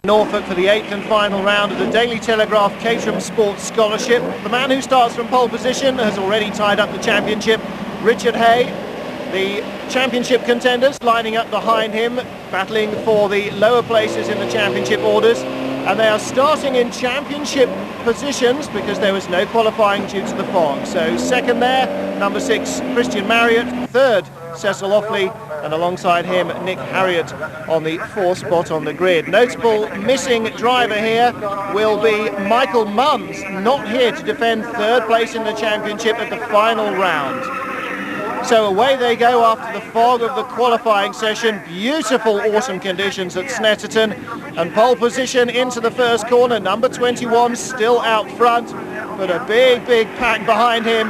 Norfolk for the 8th and final round of the Daily Telegraph Caterham Sports Scholarship. The man who starts from pole position has already tied up the championship, Richard Hay. The championship contenders lining up behind him, battling for the lower places in the championship orders. And they are starting in championship positions because there was no qualifying due to the fog. So second there, number 6, Christian Marriott. Third, Cecil Offley. And alongside him, Nick Harriott on the 4th spot on the grid. Notable missing driver here will be Michael Munns, not here to defend third place in the championship at the final round. So away they go after the fog of the qualifying session. Beautiful autumn conditions at Snetterton, and pole position into the first corner. Number 21 still out front, but a big pack behind him.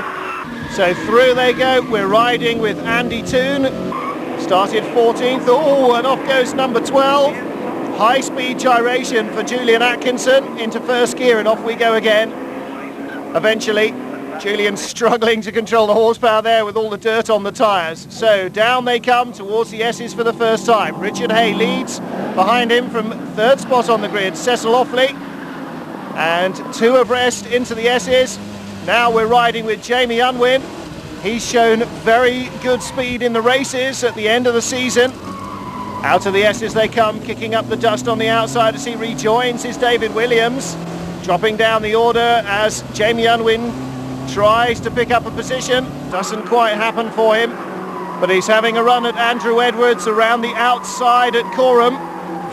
So through they go. We're riding with Andy Toone. Started 14th, oh, and off goes number 12. High-speed gyration for Julian Atkinson into first gear, and off we go again. Eventually, Julian struggling to control the horsepower there with all the dirt on the tyres. So down they come towards the S's for the first time. Richard Hay leads. Behind him from third spot on the grid, Cecil Offley. And two abreast into the S's. Now we're riding with Jamie Unwin. He's shown very good speed in the races at the end of the season. Out of the S's they come, kicking up the dust on the outside as he rejoins is David Williams. Dropping down the order as Jamie Unwin tries to pick up a position. Doesn't quite happen for him, but he's having a run at Andrew Edwards around the outside at Caterham.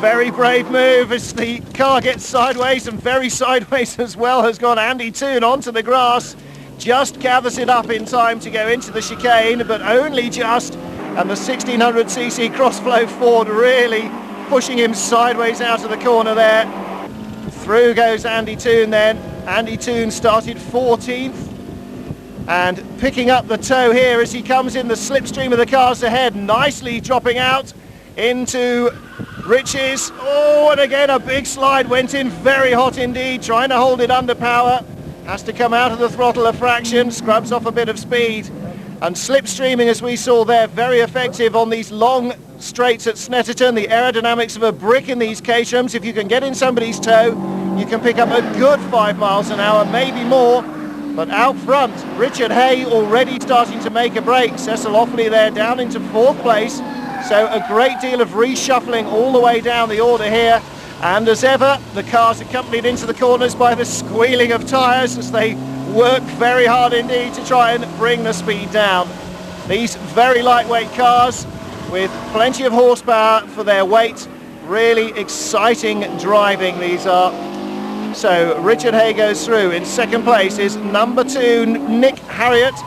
Very brave move as the car gets sideways, and very sideways as well has gone Andy Toone onto the grass. Just gathers it up in time to go into the chicane, but only just, and the 1600cc Crossflow Ford really pushing him sideways out of the corner there. Through goes Andy Toone then. Andy Toone started 14th and picking up the toe here as he comes in the slipstream of the cars ahead, nicely dropping out into Riches. Oh, and again a big slide, went in very hot indeed, trying to hold it under power. Has to come out of the throttle a fraction, scrubs off a bit of speed, and slipstreaming, as we saw there, very effective on these long straights at Snetterton. The aerodynamics of a brick in these Caterhams. If you can get in somebody's toe, you can pick up a good 5 miles an hour, maybe more. But out front, Richard Hay already starting to make a break. Cecil Offley there down into 4th place. So a great deal of reshuffling all the way down the order here. And as ever, the cars accompanied into the corners by the squealing of tyres as they work very hard indeed to try and bring the speed down. These very lightweight cars with plenty of horsepower for their weight. Really exciting driving these are. So Richard Hay goes through. In second place is number 2, Nick Harriott.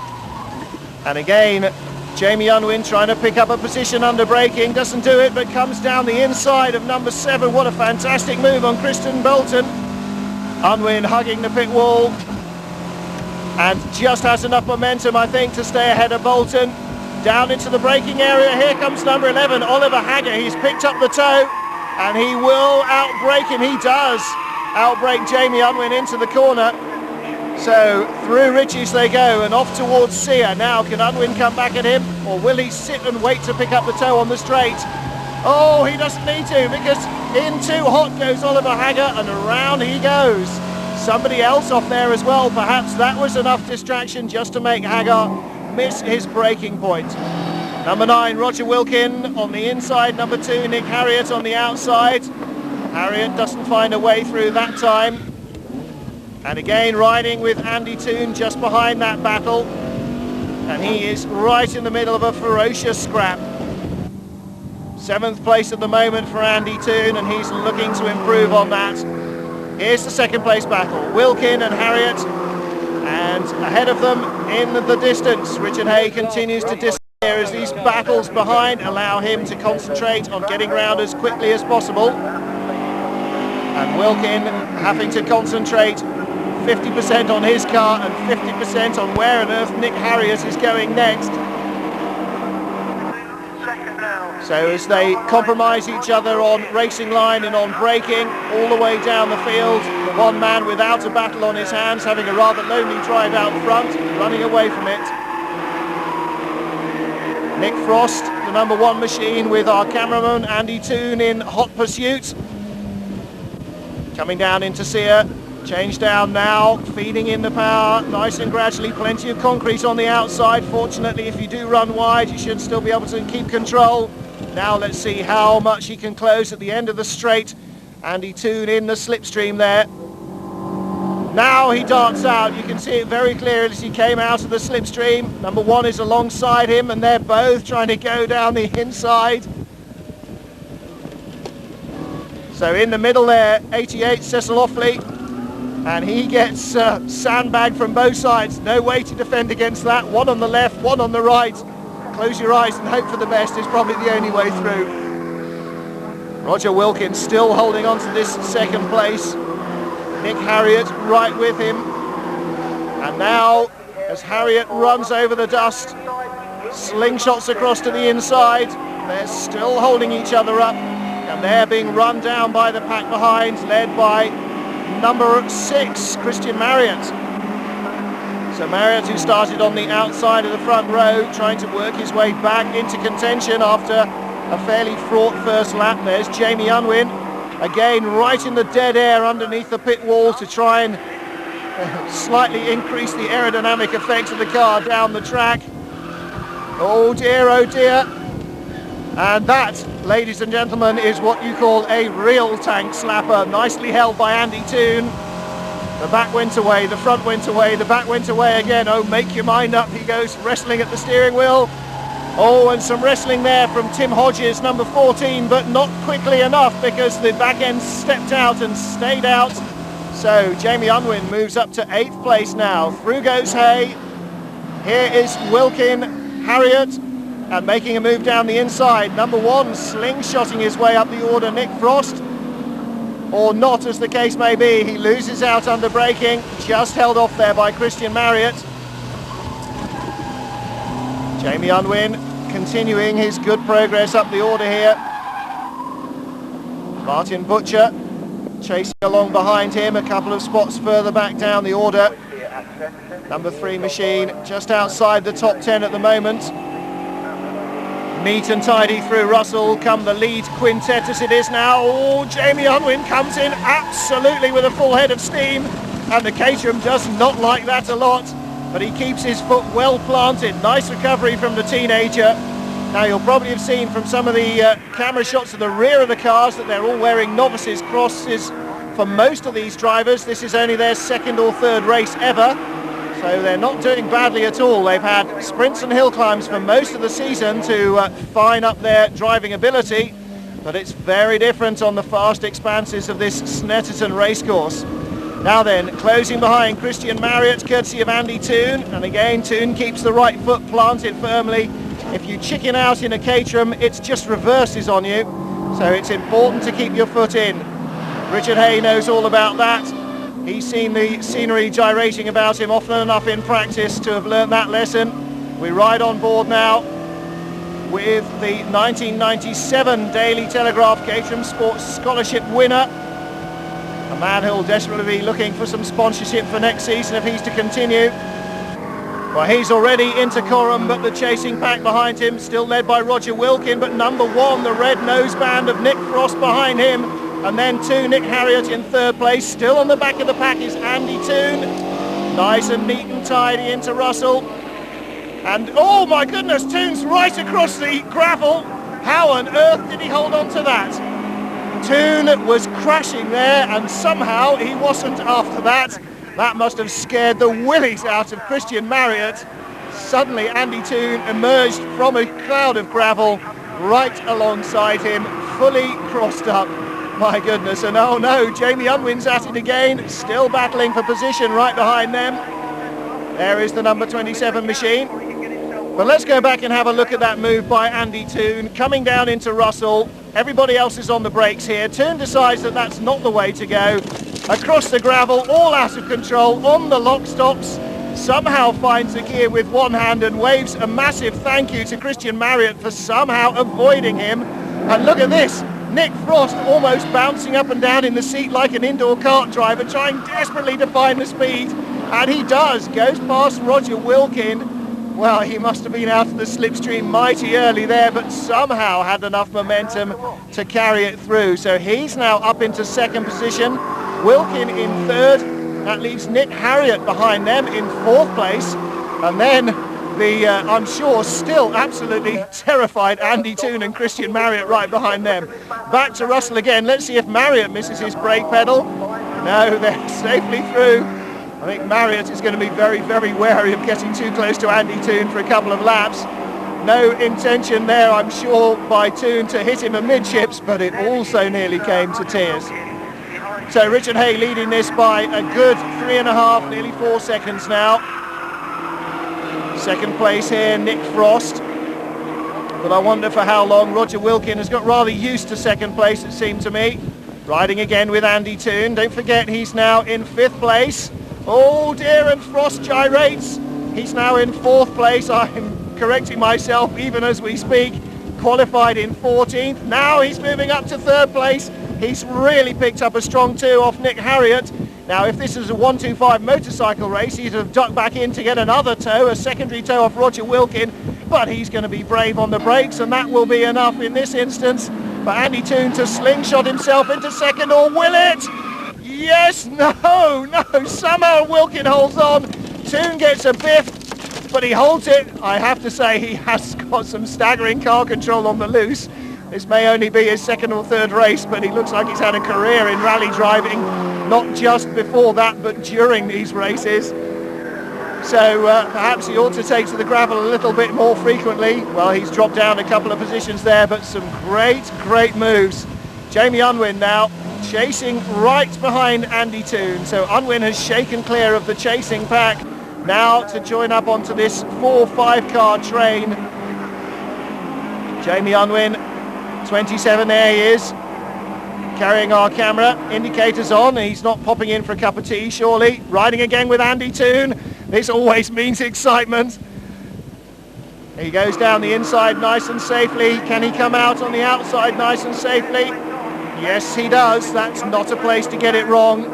And again, Jamie Unwin trying to pick up a position under braking, doesn't do it, but comes down the inside of number 7. What a fantastic move on Kristen Bolton. Unwin hugging the pit wall and just has enough momentum, I think, to stay ahead of Bolton. Down into the braking area, here comes number 11, Oliver Hagger. He's picked up the toe and he will outbrake him. He does outbrake Jamie Unwin into the corner. So through Riches they go and off towards Sear. Now can Unwin come back at him, or will he sit and wait to pick up the toe on the straight? Oh, he doesn't need to, because in too hot goes Oliver Hagger and around he goes. Somebody else off there as well. Perhaps that was enough distraction just to make Hagger miss his braking point. Number 9, Roger Wilkin on the inside. Number 2, Nick Harriott on the outside. Harriott doesn't find a way through that time. And again riding with Andy Toone just behind that battle, and he is right in the middle of a ferocious scrap. 7th place at the moment for Andy Toone, and he's looking to improve on that. Here's the second place battle, Wilkin and Harriott, and ahead of them in the distance Richard Hay continues to disappear as these battles behind allow him to concentrate on getting round as quickly as possible, and Wilkin having to concentrate 50% on his car and 50% on where on earth Nick Harriott is going next. So as they compromise each other on racing line and on braking all the way down the field, one man without a battle on his hands, having a rather lonely drive out front, running away from it. Nick Frost, the number 1 machine, with our cameraman Andy Toone in hot pursuit. Coming down into Sear, change down now, feeding in the power, nice and gradually, plenty of concrete on the outside. Fortunately, if you do run wide, you should still be able to keep control. Now let's see how much he can close at the end of the straight. Andy Toone in the slipstream there. Now he darts out, you can see it very clearly as he came out of the slipstream. Number 1 is alongside him and they're both trying to go down the inside. So in the middle there, 88 Cecil Offley, and he gets sandbagged from both sides. No way to defend against that. One on the left, one on the right. Close your eyes and hope for the best is probably the only way through. Roger Wilkins still holding on to this second place. Nick Harriott right with him. And now, as Harriott runs over the dust, slingshots across to the inside. They're still holding each other up. And they're being run down by the pack behind, led by number 6, Christian Marriott. So Marriott, who started on the outside of the front row, trying to work his way back into contention after a fairly fraught first lap. There's Jamie Unwin, again right in the dead air underneath the pit wall to try and slightly increase the aerodynamic effect of the car down the track. Oh dear, oh dear. And that, ladies and gentlemen, is what you call a real tank slapper. Nicely held by Andy Toone. The back went away, the front went away, the back went away again. Oh, make your mind up. He goes wrestling at the steering wheel. Oh, and some wrestling there from Tim Hodges, number 14, but not quickly enough because the back end stepped out and stayed out. So Jamie Unwin moves up to 8th place now. Through goes Hay. Here is Wilkin, Harriott, and making a move down the inside. Number 1 slingshotting his way up the order, Nick Frost. Or not, as the case may be. He loses out under braking, just held off there by Christian Marriott. Jamie Unwin continuing his good progress up the order here. Martin Butcher chasing along behind him, a couple of spots further back down the order. Number 3 machine just outside the top 10 at the moment. Neat and tidy through Russell come the lead quintet as it is now. Oh, Jamie Unwin comes in absolutely with a full head of steam, and the Caterham does not like that a lot, but he keeps his foot well planted. Nice recovery from the teenager. Now you'll probably have seen from some of the camera shots of the rear of the cars that they're all wearing novices crosses for most of these drivers. This is only their 2nd or 3rd race ever. So they're not doing badly at all. They've had sprints and hill climbs for most of the season to fine up their driving ability, but it's very different on the fast expanses of this Snetterton racecourse. Now then, closing behind Christian Marriott, courtesy of Andy Toone, and again Toone keeps the right foot planted firmly. If you chicken out in a Caterham, it's just reverses on you, so it's important to keep your foot in. Richard Hay knows all about that. He's seen the scenery gyrating about him often enough in practice to have learnt that lesson. We ride on board now with the 1997 Daily Telegraph Caterham Sports Scholarship winner. A man who'll desperately be looking for some sponsorship for next season if he's to continue. Well, he's already into Coram, but the chasing pack behind him, still led by Roger Wilkin, but number 1, the red noseband of Nick Frost behind him. And then 2, Nick Harriott in 3rd place. Still on the back of the pack is Andy Toone. Nice and neat and tidy into Russell. And oh my goodness, Toone's right across the gravel. How on earth did he hold on to that? Toone was crashing there and somehow he wasn't after that. That must have scared the willies out of Christian Marriott. Suddenly Andy Toone emerged from a cloud of gravel right alongside him, fully crossed up. My goodness, and oh no, Jamie Unwin's at it again, still battling for position right behind them. There is the number 27 machine. But let's go back and have a look at that move by Andy Toone, coming down into Russell. Everybody else is on the brakes here. Toone decides that that's not the way to go. Across the gravel, all out of control, on the lock stops, somehow finds the gear with one hand and waves a massive thank you to Christian Marriott for somehow avoiding him. And look at this. Nick Frost almost bouncing up and down in the seat like an indoor kart driver, trying desperately to find the speed, and he does, goes past Roger Wilkin. Well, he must have been out of the slipstream mighty early there, but somehow had enough momentum to carry it through. So he's now up into 2nd position. Wilkin in third. That leaves Nick Harriott behind them in fourth place. And then the, I'm sure, still absolutely terrified Andy Toone and Christian Marriott right behind them. Back to Russell again. Let's see if Marriott misses his brake pedal. No, they're safely through. I think Marriott is going to be very, very wary of getting too close to Andy Toone for a couple of laps. No intention there, I'm sure, by Toone to hit him amidships, but it also nearly came to tears. So Richard Hay leading this by a good 3.5, nearly 4 seconds now. Second place here, Nick Frost. But I wonder for how long. Roger Wilkin has got rather used to second place, it seemed to me. Riding again with Andy Toone. Don't forget he's now in 5th place. Oh dear, and Frost gyrates. He's now in 4th place. I'm correcting myself even as we speak. Qualified in 14th. Now he's moving up to 3rd place. He's really picked up a strong 2 off Nick Harriott. Now if this is a 125 motorcycle race, he'd have ducked back in to get another tow, a secondary tow off Roger Wilkin, but he's going to be brave on the brakes, and that will be enough in this instance for Andy Toone to slingshot himself into second, or will it? Yes, no, somehow Wilkin holds on. Toone gets a biff, but he holds it. I have to say he has got some staggering car control on the loose. This may only be his 2nd or 3rd race, but he looks like he's had a career in rally driving, not just before that, but during these races. So perhaps he ought to take to the gravel a little bit more frequently. Well, he's dropped down a couple of positions there, but some great moves. Jamie Unwin now chasing right behind Andy Toone. So Unwin has shaken clear of the chasing pack, now to join up onto this 4-5 car train. Jamie Unwin, 27, there he is, carrying our camera, indicators on. He's not popping in for a cup of tea, surely. Riding again with Andy Toone. This always means excitement. He goes down the inside nice and safely. Can he come out on the outside nice and safely? Yes, he does. That's not a place to get it wrong.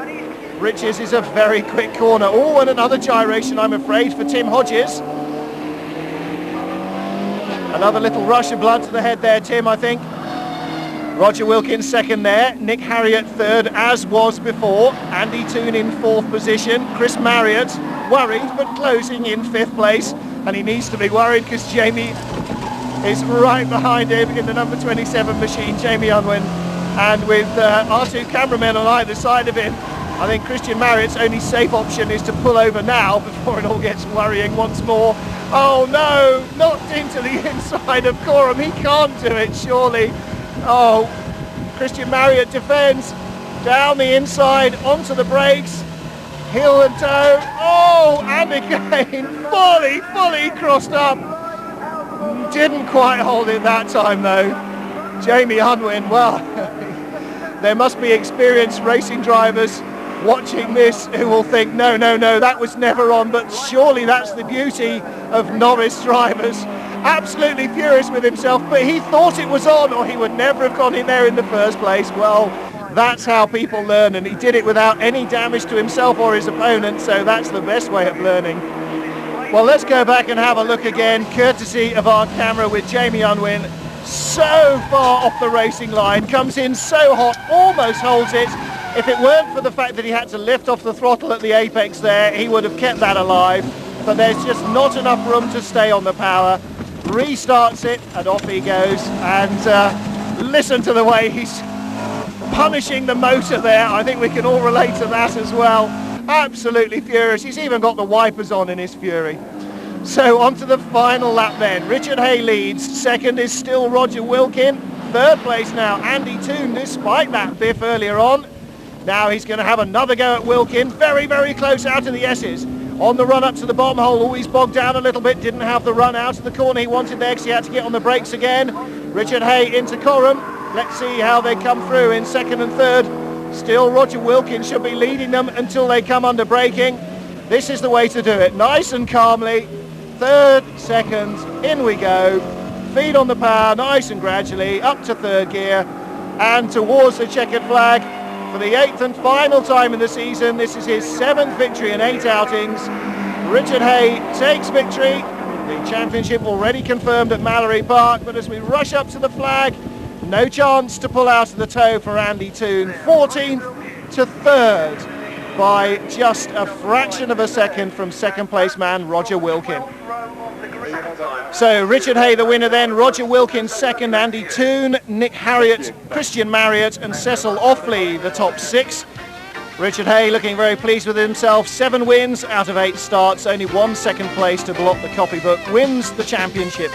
Riches is a very quick corner. Oh, and another gyration, I'm afraid, for Tim Hodges. Another little rush of blood to the head there, Tim, I think. Roger Wilkins second there, Nick Harriott third, as was before. Andy Toone in 4th position. Chris Marriott worried, but closing in 5th place. And he needs to be worried because Jamie is right behind him in the number 27 machine, Jamie Unwin. And with our 2 cameramen on either side of him, I think Christian Marriott's only safe option is to pull over now before it all gets worrying once more. Oh no, not into the inside of Coram. He can't do it, surely. Oh, Christian Marriott defends down the inside onto the brakes, heel and toe. Oh, and again, fully crossed up. Didn't quite hold it that time though. Jamie Unwin, well, there must be experienced racing drivers watching this who will think, no, that was never on, but surely that's the beauty of novice drivers. Absolutely furious with himself, but he thought it was on, or he would never have gone in there in the first place. Well, that's how people learn, and he did it without any damage to himself or his opponent, so that's the best way of learning. Well, let's go back and have a look again, courtesy of our camera, with Jamie Unwin so far off the racing line, comes in so hot, almost holds it. If it weren't for the fact that he had to lift off the throttle at the apex there, he would have kept that alive, but there's just not enough room to stay on the power. Restarts it and off he goes, and listen to the way he's punishing the motor there. I think we can all relate to that as well. Absolutely furious. He's even got the wipers on in his fury. So on to the final lap then. Richard Hay leads. Second is still Roger Wilkin. 3rd place now Andy Toone, despite that biff earlier on. Now he's going to have another go at Wilkin. Very close out of the S's. On the run up to the bottom hole, always bogged down a little bit, didn't have the run out of the corner he wanted there because he had to get on the brakes again. Richard Hay into Coram. Let's see how they come through in 2nd and 3rd. Still Roger Wilkins should be leading them until they come under braking. This is the way to do it, nice and calmly. 3rd, 2nd, in we go. Feet on the power, nice and gradually, up to 3rd gear and towards the checkered flag. For the 8th and final time in the season, this is his 7th victory in 8 outings. Richard Hay takes victory. The championship already confirmed at Mallory Park, but as we rush up to the flag, no chance to pull out of the tow for Andy Toone. 14th, to third by just a fraction of a second from second place man Roger Wilkin. So Richard Hay the winner then, Roger Wilkin second, Andy Toone, Nick Harriott, Christian Marriott and Cecil Offley the top 6. Richard Hay looking very pleased with himself, 7 wins out of 8 starts, only 1 second place to block the copybook, wins the championship.